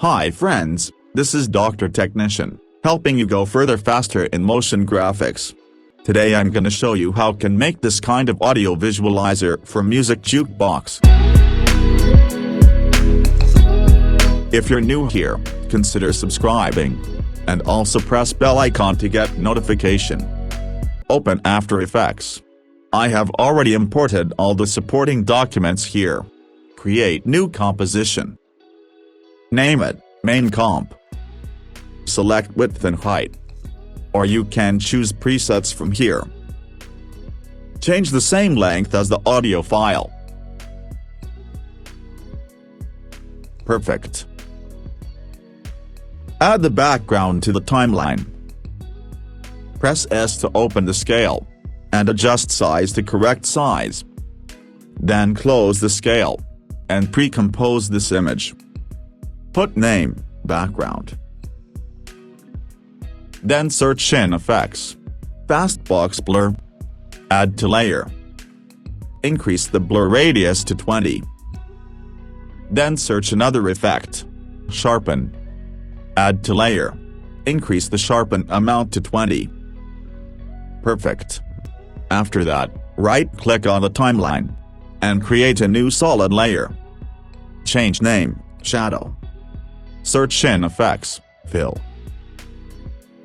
Hi friends, this is Dr. Technician, helping you go further faster in motion graphics. Today I'm gonna show you how can make this kind of audio visualizer for music jukebox. If you're new here, consider subscribing. And also press bell icon to get notification. Open After Effects. I have already imported all the supporting documents here. Create new composition. Name it, main comp. Select width and height. Or you can choose presets from here. Change the same length as the audio file. Perfect. Add the background to the timeline. Press S to open the scale, and adjust size to correct size. Then close the scale, and pre-compose this image. Put name, background. Then search in Effects. Fastbox Blur. Add to Layer. Increase the blur radius to 20. Then search another effect. Sharpen. Add to Layer. Increase the sharpen amount to 20. Perfect. After that, right-click on the timeline. And create a new solid layer. Change name, Shadow. Search in Effects, Fill.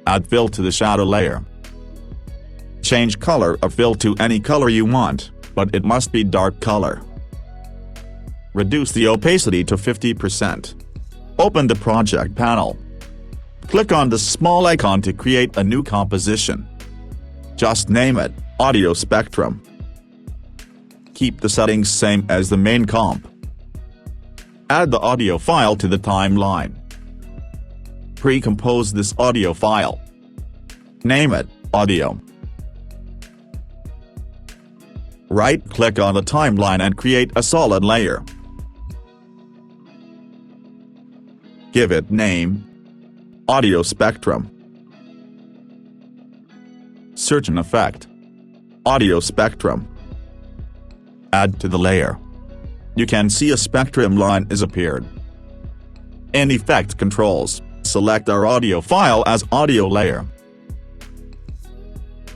Add fill to the shadow layer. Change color of fill to any color you want, but it must be dark color. Reduce the opacity to 50%. Open the project panel. Click on the small icon to create a new composition. Just name it, Audio Spectrum. Keep the settings same as the main comp. Add the audio file to the timeline. Pre-compose this audio file. Name it, Audio. Right-click on the timeline and create a solid layer. Give it name, Audio Spectrum. Search an effect. Audio Spectrum. Add to the layer. You can see a spectrum line is appeared. In Effect Controls, select our audio file as audio layer.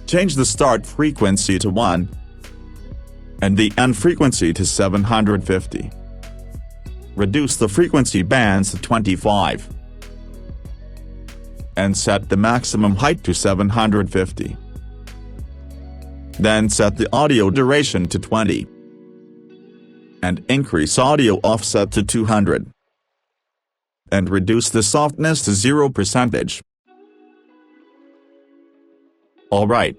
Change the start frequency to 1 and the end frequency to 750. Reduce the frequency bands to 25 and set the maximum height to 750. Then set the audio duration to 20 and increase audio offset to 200 and reduce the softness to 0%. Alright.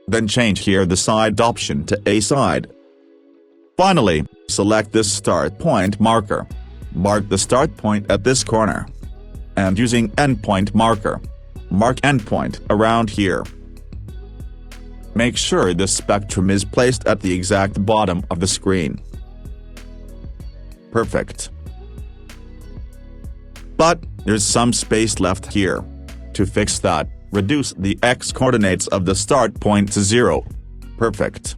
Then change here the side option to A side. Finally, select this start point marker. Mark the start point at this corner. And using endpoint marker, mark endpoint around here. Make sure the spectrum is placed at the exact bottom of the screen. Perfect. But there's some space left here. To fix that, reduce the x-coordinates of the start point to 0. Perfect.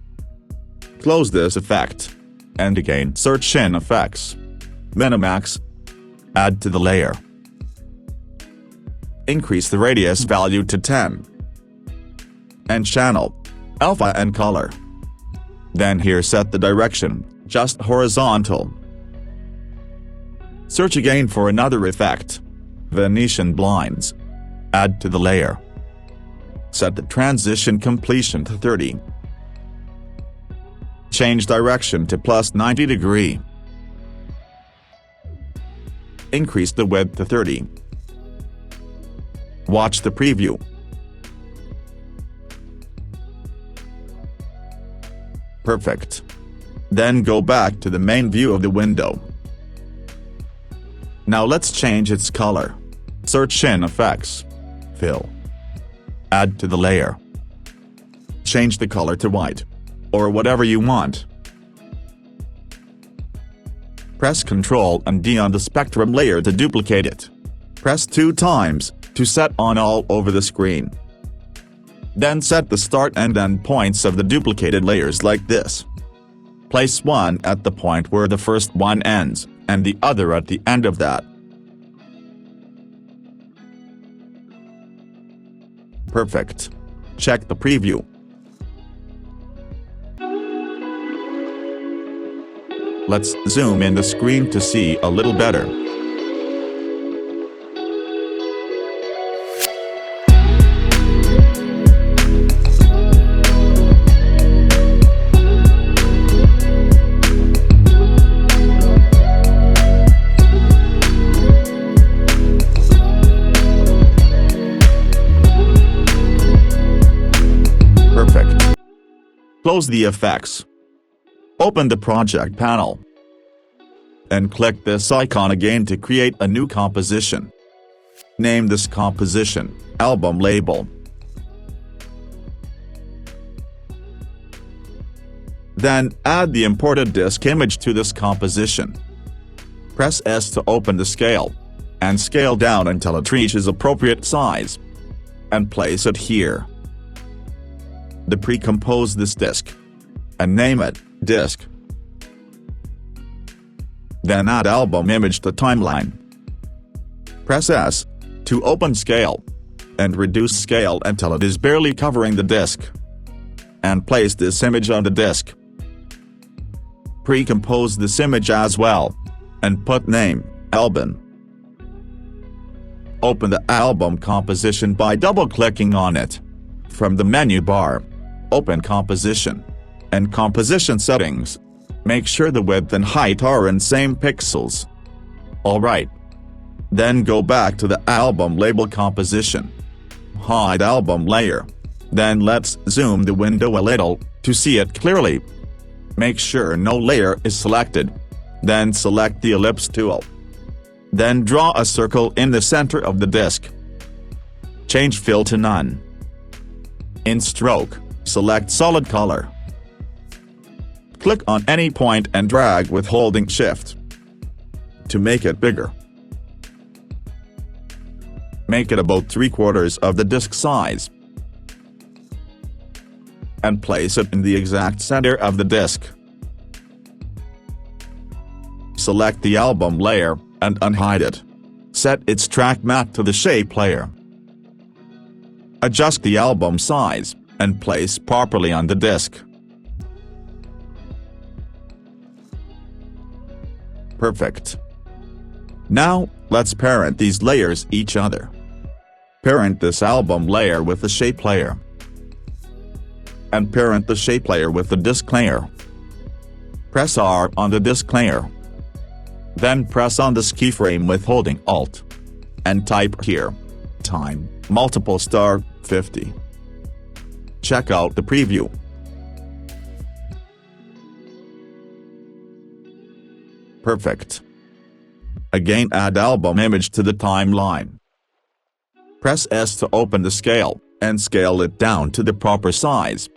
Close this effect. And again search in Effects. Minimax. Add to the layer. Increase the radius value to 10. And channel, alpha and color. Then here set the direction, just horizontal. Search again for another effect. Venetian blinds. Add to the layer. Set the transition completion to 30. Change direction to +90 degree. Increase the width to 30. Watch the preview. Perfect. Then go back to the main view of the window. Now let's change its color. Search in Effects. Fill. Add to the layer. Change the color to white. Or whatever you want. Press Ctrl and D on the spectrum layer to duplicate it. Press 2 times to set on all over the screen. Then set the start and end points of the duplicated layers like this. Place one at the point where the first one ends, and the other at the end of that. Perfect. Check the preview. Let's zoom in the screen to see a little better. Perfect. Close the effects. Open the project panel. And click this icon again to create a new composition. Name this composition Album Label. Then add the imported disk image to this composition. Press S to open the scale, and scale down until it reaches appropriate size. And place it here. Pre-compose this disk. And name it Disk. Then add album image to timeline. Press S to open scale, and reduce scale until it is barely covering the disk. And place this image on the disk. Pre-compose this image as well, and put name Album. Open the album composition by double-clicking on it. From the menu bar, open Composition, and Composition Settings. Make sure the width and height are in same pixels. Alright. Then go back to the album label composition. Hide album layer. Then let's zoom the window a little, to see it clearly. Make sure no layer is selected. Then select the ellipse tool. Then draw a circle in the center of the disk. Change fill to none. In stroke, select solid color. Click on any point and drag with holding Shift to make it bigger. Make it about 3/4 of the disk size. And place it in the exact center of the disk. Select the album layer, and unhide it. Set its track matte to the shape layer. Adjust the album size, and place properly on the disk. Perfect. Now, let's parent these layers each other. Parent this album layer with the shape layer. And parent the shape layer with the disk layer. Press R on the disk layer. Then press on this keyframe with holding Alt. And type here. Time, multiple star, 50. Check out the preview. Perfect. Again, add album image to the timeline. Press S to open the scale, and scale it down to the proper size.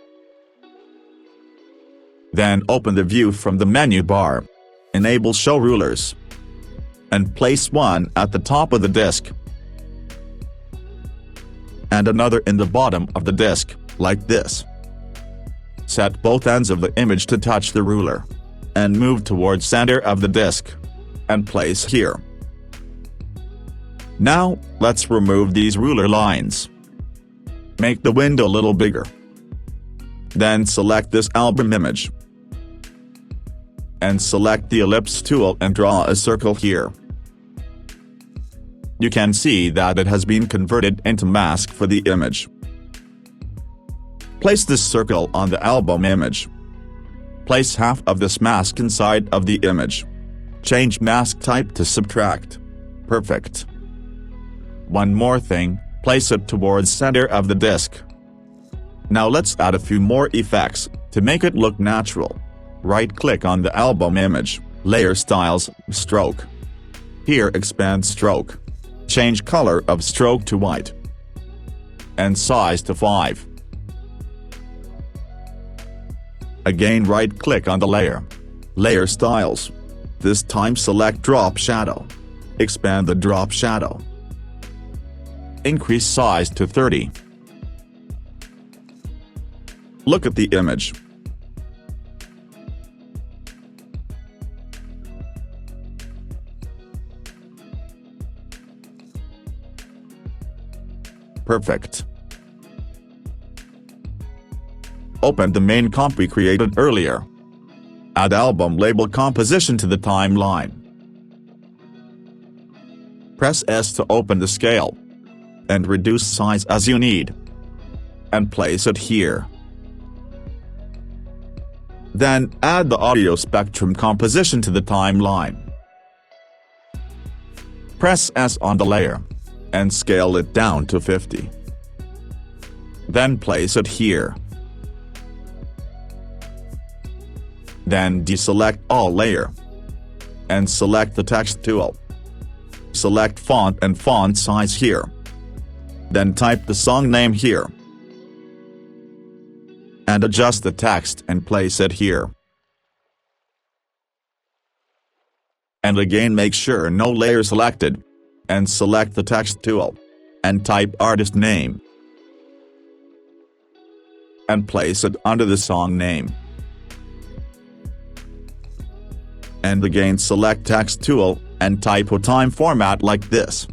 Then open the view from the menu bar. Enable Show Rulers. And place one at the top of the disk. And another in the bottom of the disk, like this. Set both ends of the image to touch the ruler. And move towards center of the disk. And place here. Now, let's remove these ruler lines. Make the window a little bigger. Then select this album image. And select the ellipse tool and draw a circle here. You can see that it has been converted into mask for the image. Place this circle on the album image. Place half of this mask inside of the image. Change mask type to subtract. Perfect. One more thing, place it towards center of the disk. Now let's add a few more effects, to make it look natural. Right-click on the album image, Layer Styles, Stroke. Here expand Stroke. Change color of stroke to white. And size to 5. Again right-click on the layer. Layer Styles. This time select Drop Shadow. Expand the drop shadow. Increase size to 30. Look at the image. Perfect. open the main comp we created earlier. Add album label composition to the timeline. Press S to open the scale. And reduce size as you need. And place it here. Then add the audio spectrum composition to the timeline. Press S on the layer. And scale it down to 50. Then place it here. Then deselect all layer. And select the text tool. Select font and font size here. Then type the song name here. And adjust the text and place it here. And again make sure no layer selected. And select the text tool. And type artist name. And place it under the song name. And again select text tool, and type a time format like this.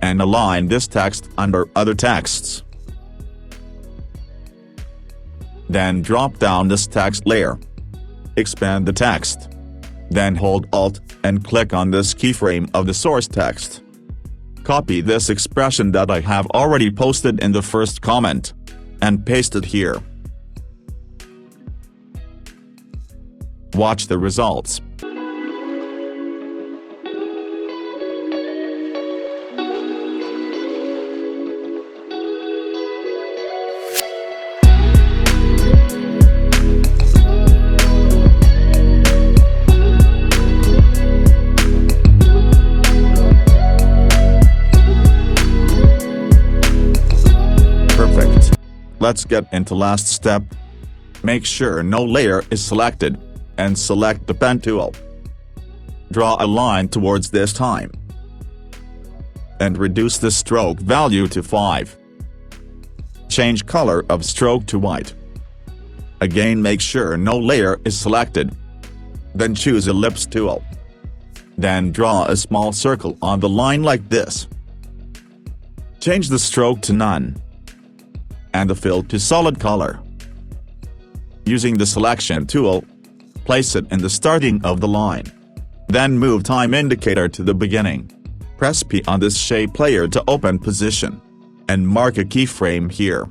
And align this text under other texts. Then drop down this text layer. Expand the text. Then hold Alt, and click on this keyframe of the source text. Copy this expression that I have already posted in the first comment. And paste it here. Watch the results. Perfect. Let's get into last step. Make sure no layer is selected. And select the pen tool. Draw a line towards this time. And reduce the stroke value to 5. Change color of stroke to white. Again make sure no layer is selected. Then choose ellipse tool. Then draw a small circle on the line like this. Change the stroke to none. And the fill to solid color. Using the selection tool, place it in the starting of the line. Then move time indicator to the beginning. Press P on this shape layer to open position. And mark a keyframe here.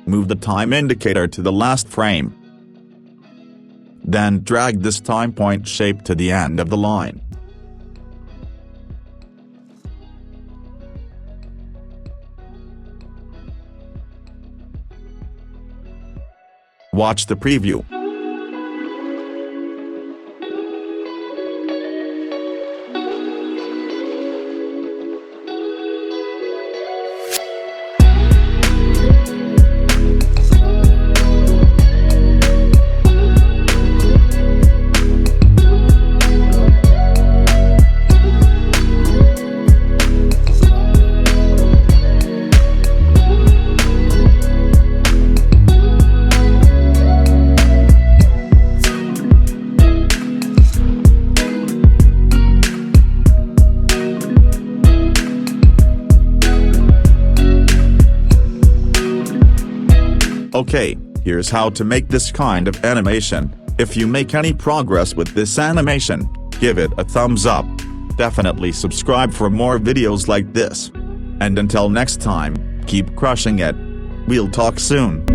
Move the time indicator to the last frame. Then drag this time point shape to the end of the line. Watch the preview. Okay, here's how to make this kind of animation. If you make any progress with this animation, give it a thumbs up. Definitely subscribe for more videos like this. And until next time, keep crushing it. We'll talk soon.